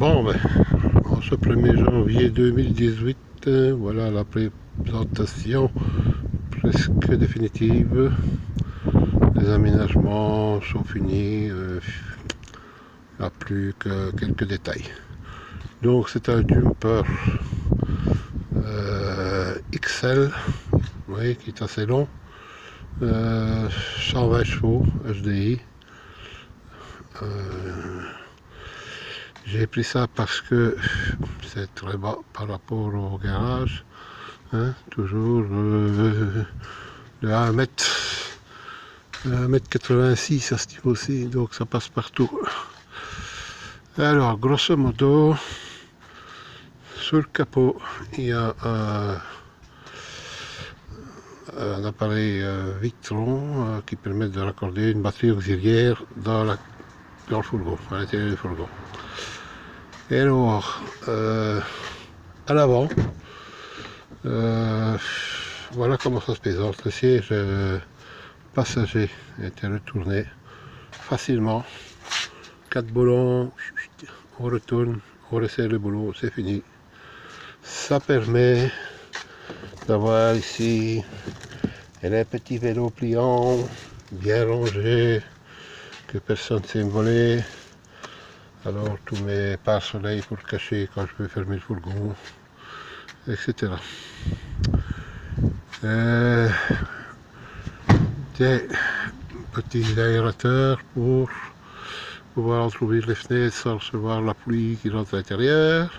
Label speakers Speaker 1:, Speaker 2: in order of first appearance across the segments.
Speaker 1: Bon, ben, en ce 1er janvier 2018, voilà la présentation presque définitive. Les aménagements sont finis, il n'y a plus que quelques détails. Donc c'est un jumper XL, vous voyez, qui est assez long, 120 chevaux HDI. J'ai pris ça parce que c'est très bas par rapport au garage, hein, toujours de 1m86 à ce niveau-ci, donc ça passe partout. Alors, grosso modo, sur le capot, il y a un appareil Victron qui permet de raccorder une batterie auxiliaire dans le fourgon, à l'intérieur du fourgon. Et alors, à l'avant, voilà comment ça se présente. Le siège passager a été retourné facilement. 4 boulons, on retourne, on resserre le boulot, c'est fini. Ça permet d'avoir ici les petits vélos pliants, bien rangés, que personne ne s'est volé. Alors tous mes pare-soleil pour cacher quand je peux fermer le fourgon, etc. Des petits aérateurs pour pouvoir ouvrir les fenêtres sans recevoir la pluie qui rentre à l'intérieur.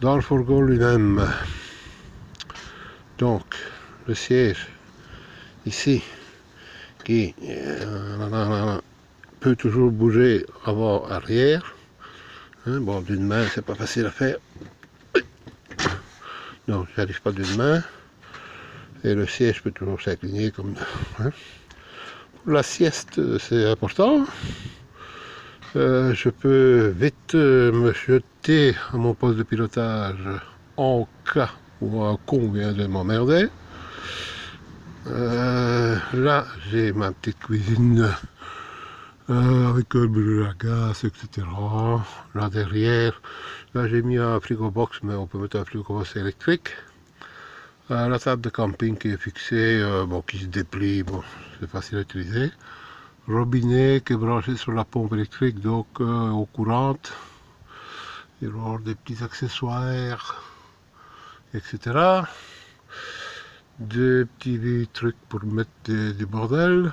Speaker 1: Dans le fourgon lui-même, donc le siège ici qui peut toujours bouger avant-arrière. Hein, bon, d'une main c'est pas facile à faire, donc j'arrive pas d'une main. Et le siège peut toujours s'incliner comme... Hein. Pour la sieste, c'est important. Je peux vite me jeter à mon poste de pilotage en cas où un con vient de m'emmerder. Là, j'ai ma petite cuisine avec le brûleur à gaz, etc. Là derrière, là j'ai mis un frigo box, mais on peut mettre un frigo box électrique. La table de camping qui est fixée, bon, qui se déplie, bon, c'est facile à utiliser. Robinet qui est branché sur la pompe électrique, donc eau courante. Il va y avoir des petits accessoires, etc. Des petits trucs pour mettre du bordel.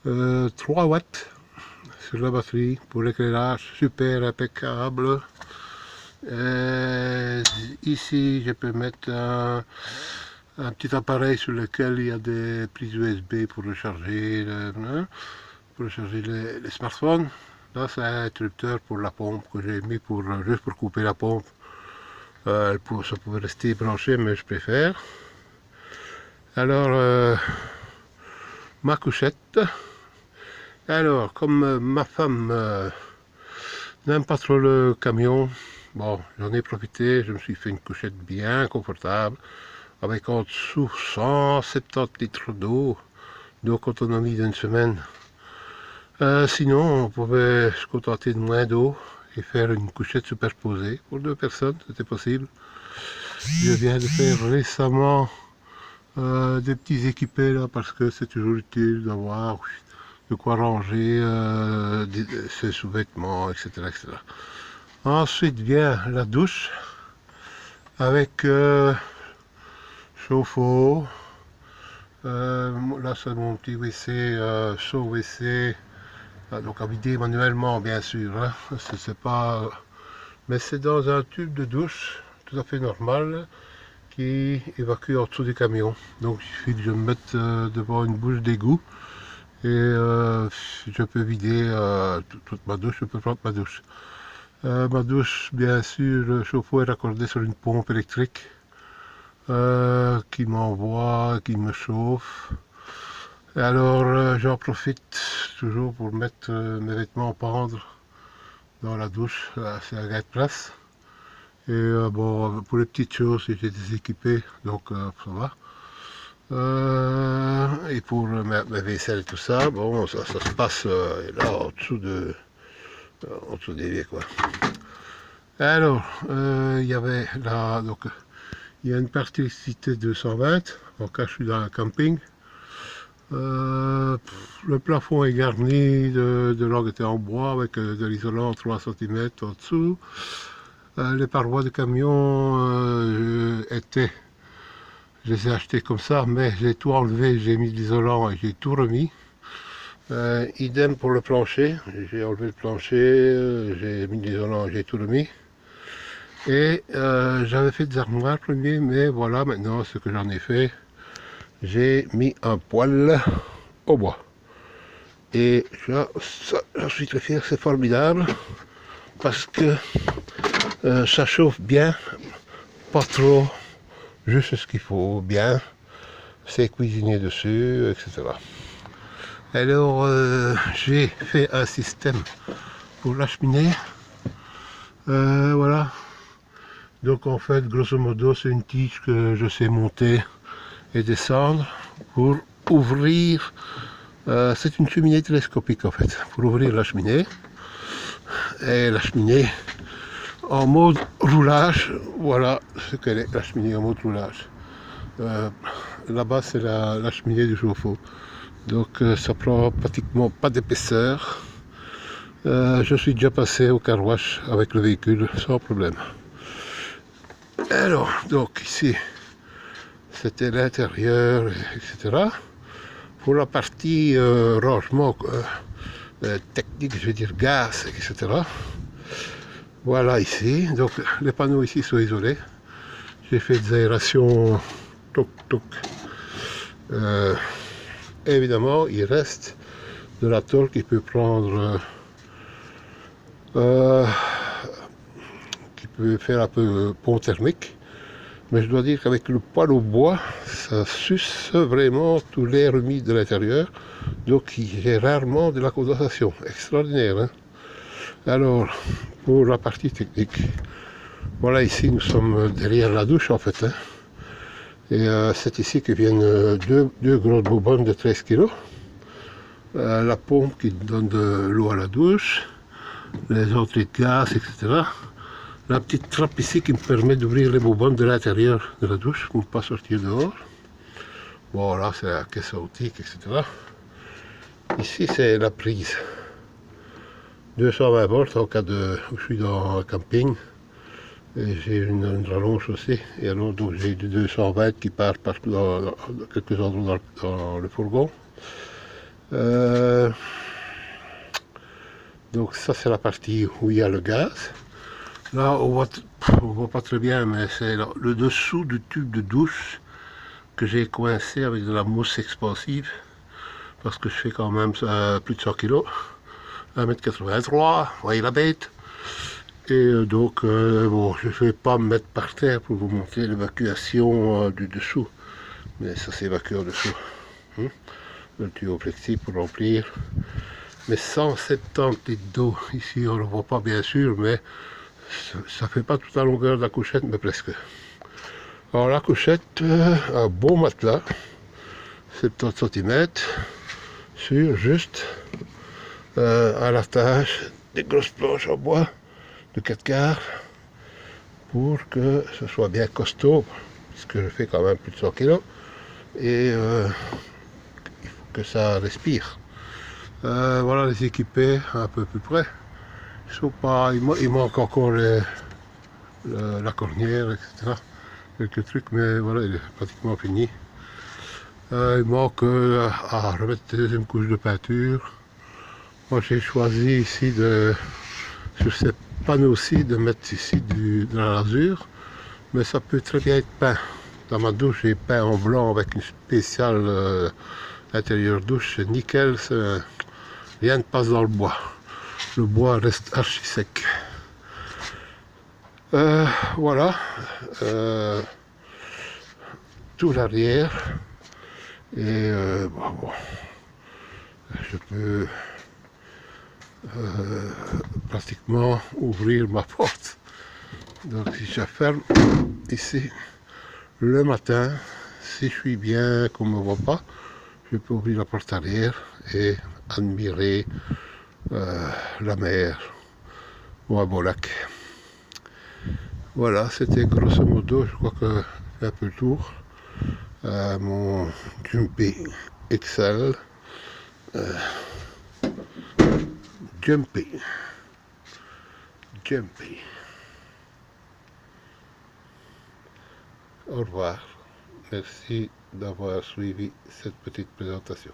Speaker 1: 3 watts sur la batterie pour l'éclairage, super impeccable. Ici je peux mettre un petit appareil sur lequel il y a des prises USB pour recharger, les smartphones. Là c'est un interrupteur pour la pompe que j'ai mis juste pour couper la pompe. Ça pouvait rester branché, mais je préfère. Alors ma couchette. Alors comme ma femme n'aime pas trop le camion, bon, j'en ai profité, je me suis fait une couchette bien confortable, avec en dessous 170 litres d'eau, donc autonomie d'une semaine. Sinon, on pouvait se contenter de moins d'eau et faire une couchette superposée pour 2 personnes, c'était possible. Je viens de faire récemment des petits équipés là, parce que c'est toujours utile d'avoir de quoi ranger ses sous-vêtements, etc., etc. Ensuite vient la douche avec chauffe-eau. Là c'est mon petit WC, chaud WC, donc à vider manuellement bien sûr, hein. C'est pas... mais c'est dans un tube de douche tout à fait normal qui évacue en dessous du camion. Donc il suffit que je me mette devant une bouche d'égout et je peux vider toute ma douche, je peux prendre ma douche. Ma douche, bien sûr, le chauffe-eau est raccordé sur une pompe électrique qui m'envoie, qui me chauffe. Et alors j'en profite toujours pour mettre mes vêtements en pendre dans la douche, c'est un gain de place. Et bon, pour les petites choses, j'ai des équipés, donc ça va. Et pour mes vaisselles et tout ça, bon, ça se passe là en dessous de On se dévie quoi. Alors, il y avait là, donc, il y a une partie électricité 220, en cas je suis dans un camping. Le plafond est garni de languettes en bois avec de l'isolant 3 cm en dessous. Les parois de camion je les ai achetées comme ça, mais j'ai tout enlevé, j'ai mis de l'isolant et j'ai tout remis. Idem pour le plancher, j'ai enlevé le plancher, j'ai mis de l'isolant, j'ai tout remis. Et j'avais fait des armoires premiers, mais voilà, maintenant ce que j'en ai fait, j'ai mis un poêle au bois. Et ça, j'en suis très fier, c'est formidable, parce que ça chauffe bien, pas trop, juste ce qu'il faut, bien, c'est cuisiner dessus, etc. Alors, j'ai fait un système pour la cheminée, voilà. Donc en fait, grosso modo, c'est une tige que je sais monter et descendre pour ouvrir. C'est une cheminée télescopique en fait, pour ouvrir la cheminée. Et la cheminée en mode roulage, voilà ce qu'elle est, la cheminée en mode roulage. Là-bas, c'est la cheminée du chauffe-eau. Donc ça prend pratiquement pas d'épaisseur. Je suis déjà passé au car wash avec le véhicule sans problème. Alors, donc ici, c'était l'intérieur, etc. Pour la partie rangement technique, je veux dire gaz, etc. Voilà ici, donc les panneaux ici sont isolés. J'ai fait des aérations, toc toc. Évidemment, il reste de la tôle qui peut prendre, qui peut faire un peu pont thermique. Mais je dois dire qu'avec le poêle au bois, ça suce vraiment tout l'air humide de l'intérieur. Donc il y a rarement de la condensation. Extraordinaire. Hein? Alors, pour la partie technique, voilà ici nous sommes derrière la douche en fait. Hein? Et c'est ici que viennent deux grosses bonbonnes de 13 kg. La pompe qui donne de l'eau à la douche, les entrées de gaz, etc. La petite trappe ici qui me permet d'ouvrir les bonbonnes de l'intérieur de la douche pour ne pas sortir dehors. Bon, là c'est la caisse à outils, etc. Ici c'est la prise. 220 volts en cas de où je suis dans un camping. Et j'ai une rallonge aussi. Et alors donc j'ai du 220 qui part partout dans quelques endroits dans le fourgon. Donc ça c'est la partie où il y a le gaz. Là on voit pas très bien, mais c'est le dessous du tube de douche que j'ai coincé avec de la mousse expansive parce que je fais quand même plus de 100 kg, 1m83, voyez la bête. Et donc bon, je ne vais pas me mettre par terre pour vous montrer l'évacuation du dessous, mais ça s'évacue en dessous. Le tuyau flexible pour remplir. Mais 170 litres d'eau, ici on ne le voit pas bien sûr, mais ça fait pas toute la longueur de la couchette, mais presque. Alors la couchette, un beau matelas, 70 cm, sur juste à la tâche des grosses planches en bois de 4 quarts pour que ce soit bien costaud, parce que je fais quand même plus de 100 kg, et il faut que ça respire. Voilà les équipés un peu plus près. Ils sont pas, il manque encore la cornière, etc. Quelques trucs, mais voilà, il est pratiquement fini. Il manque à remettre la deuxième couche de peinture. Moi j'ai choisi ici sur ces panneaux-ci de mettre ici de la rasure, mais ça peut très bien être peint. Dans ma douche j'ai peint en blanc avec une spéciale intérieur douche, c'est nickel, rien ne passe dans le bois. Le bois reste archi sec. Voilà. Tout l'arrière. Et bon, je peux pratiquement ouvrir ma porte. Donc si je ferme ici le matin, si je suis bien qu'on ne me voit pas, je peux ouvrir la porte arrière et admirer la mer. ou un beau lac. Voilà, c'était grosso modo, je crois que j'ai un peu le tour. Mon Jumpy XL. Jumpy. Jumpy. Au revoir. Merci d'avoir suivi cette petite présentation.